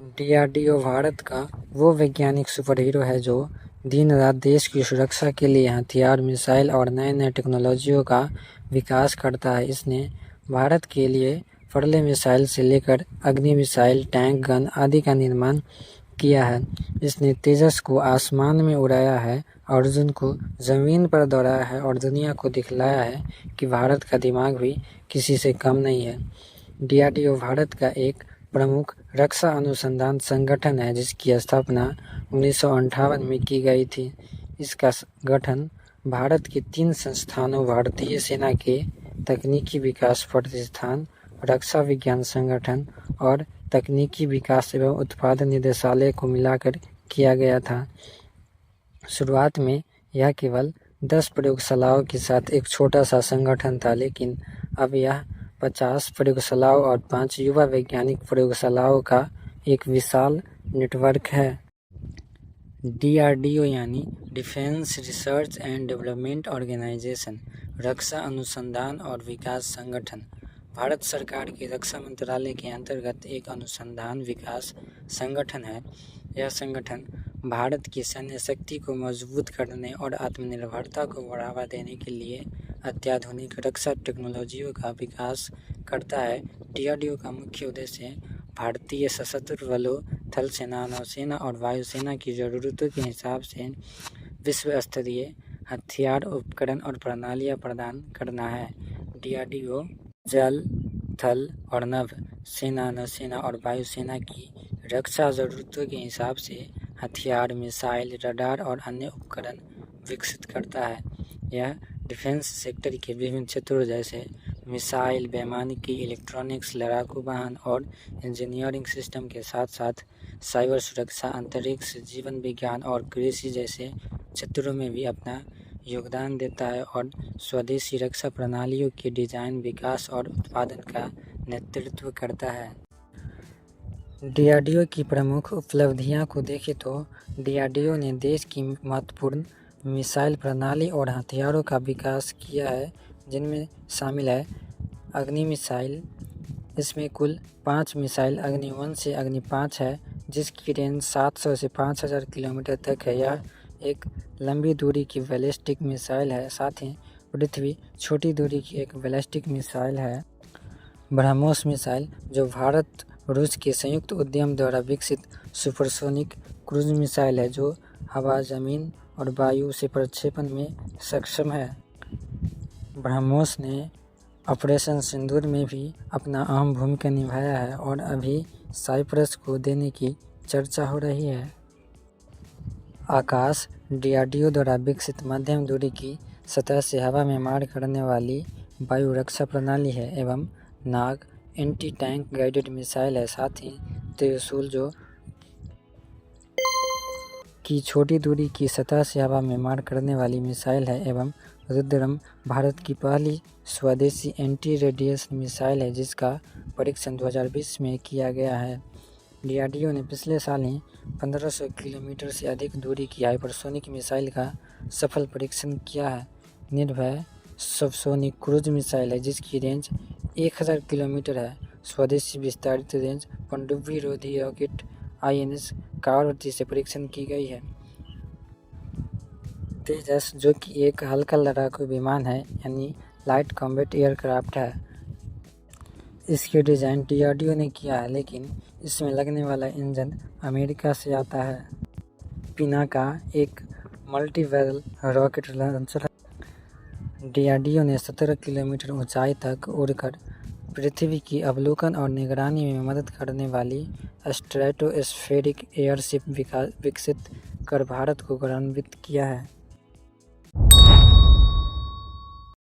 DRDO Bharat का वो वैज्ञानिक सुपर हीरो है जो दिन रात देश की सुरक्षा के लिए हथियार, मिसाइल और नए नए टेक्नोलॉजियों का विकास करता है। इसने भारत के लिए पर्ले मिसाइल से लेकर अग्नि मिसाइल, टैंक, गन आदि का निर्माण किया है। इसने तेजस को आसमान में उड़ाया है, अर्जुन को जमीन पर दौड़ाया है और दुनिया को दिखलाया है कि भारत का दिमाग भी किसी से कम नहीं है। डीआरडीओ भारत का एक प्रमुख रक्षा अनुसंधान संगठन है जिसकी स्थापना 1958 में की गई थी। इसका गठन भारत के 3 संस्थानों भारतीय सेना के तकनीकी विकास प्रतिष्ठान, रक्षा विज्ञान संगठन और तकनीकी विकास एवं उत्पादन निदेशालय को मिलाकर किया गया था। शुरुआत में यह केवल 10 प्रयोगशालाओं के साथ एक छोटा सा संगठन था, लेकिन अब यह 50 प्रयोगशालाओं और 5 युवा वैज्ञानिक प्रयोगशालाओं का एक विशाल नेटवर्क है। डीआरडीओ यानी defence research and development organisation, रक्षा अनुसंधान और विकास संगठन, भारत सरकार के रक्षा मंत्रालय के अंतर्गत एक अनुसंधान विकास संगठन है। यह संगठन भारत की सैन्य शक्ति को मजबूत करने और आत्मनिर्भरता को बढ़ावा देने के लिए अत्याधुनिक रक्षा टेक्नोलॉजियों का विकास करता है। डीआरडीओ का मुख्य उद्देश्य भारतीय सशस्त्र बलों, थल सेना, नौसेना और वायुसेना की ज़रूरतों के हिसाब से विश्व स्तरीय हथियार, उपकरण और प्रणालियाँ प्रदान करना है। डीआरडीओ जल, थल और नभ सेना, नौसेना और वायुसेना की रक्षा ज़रूरतों के हिसाब से हथियार, मिसाइल, रडार और अन्य उपकरण विकसित करता है। यह डिफेंस सेक्टर के विभिन्न क्षेत्रों जैसे मिसाइल, वैमानिकी, इलेक्ट्रॉनिक्स, लड़ाकू वाहन और इंजीनियरिंग सिस्टम के साथ साथ साइबर सुरक्षा, अंतरिक्ष, जीवन विज्ञान और कृषि जैसे क्षेत्रों में भी अपना योगदान देता है और स्वदेशी रक्षा प्रणालियों के डिजाइन, विकास और उत्पादन का नेतृत्व करता है। डीआरडीओ की प्रमुख उपलब्धियां को देखें तो डीआरडीओ ने देश की महत्वपूर्ण मिसाइल प्रणाली और हथियारों का विकास किया है, जिनमें शामिल है अग्नि मिसाइल। इसमें कुल 5 मिसाइल अग्नि 1 से अग्नि 5 है, जिसकी रेंज 700 से 5000 किलोमीटर तक है। यह एक लंबी दूरी की बैलिस्टिक मिसाइल है। साथ ही पृथ्वी छोटी दूरी की एक बैलिस्टिक मिसाइल है। ब्रह्मोस मिसाइल, जो भारत रूस के संयुक्त उद्यम द्वारा विकसित सुपरसोनिक क्रूज मिसाइल है, जो हवा, जमीन और वायु से प्रक्षेपण में सक्षम है। ब्रह्मोस ने ऑपरेशन सिंदूर में भी अपना अहम भूमिका निभाया है और अभी साइप्रस को देने की चर्चा हो रही है। आकाश डीआरडीओ द्वारा विकसित मध्यम दूरी की सतह से हवा में मार करने वाली वायु रक्षा प्रणाली है एवं नाग एंटी टैंक गाइडेड मिसाइल है। साथ ही त्रिशूल, जो की छोटी दूरी की सतह से हवा में मार करने वाली मिसाइल है एवं रुद्रम भारत की पहली स्वदेशी एंटी रेडिएशन मिसाइल है, जिसका परीक्षण 2020 में किया गया है। डीआरडीओ ने पिछले साल ही 1500 किलोमीटर से अधिक दूरी की हाइपरसोनिक मिसाइल का सफल परीक्षण किया है। निर्भय सबसोनिक क्रूज मिसाइल है, जिसकी रेंज 1000 किलोमीटर है। स्वदेशी विस्तारित रेंज पनडुब्बी रोधी रॉकेट आईएनएस कावरती से परीक्षण की गई है। तेजस, जो कि एक हल्का लड़ाकू विमान है यानी लाइट कॉम्बैट एयरक्राफ्ट है। इसकी डिज़ाइन डीआरडीओ ने किया है, लेकिन इसमें लगने वाला इंजन अमेरिका से आता है। पिनाका एक मल्टी बैरल रॉकेट लॉन्चर है। डीआरडीओ ने 17 किलोमीटर ऊंचाई तक उड़कर पृथ्वी की अवलोकन और निगरानी में मदद करने वाली स्ट्रेटोस्फेरिक एयरशिप विकसित कर भारत को गौरवान्वित किया है।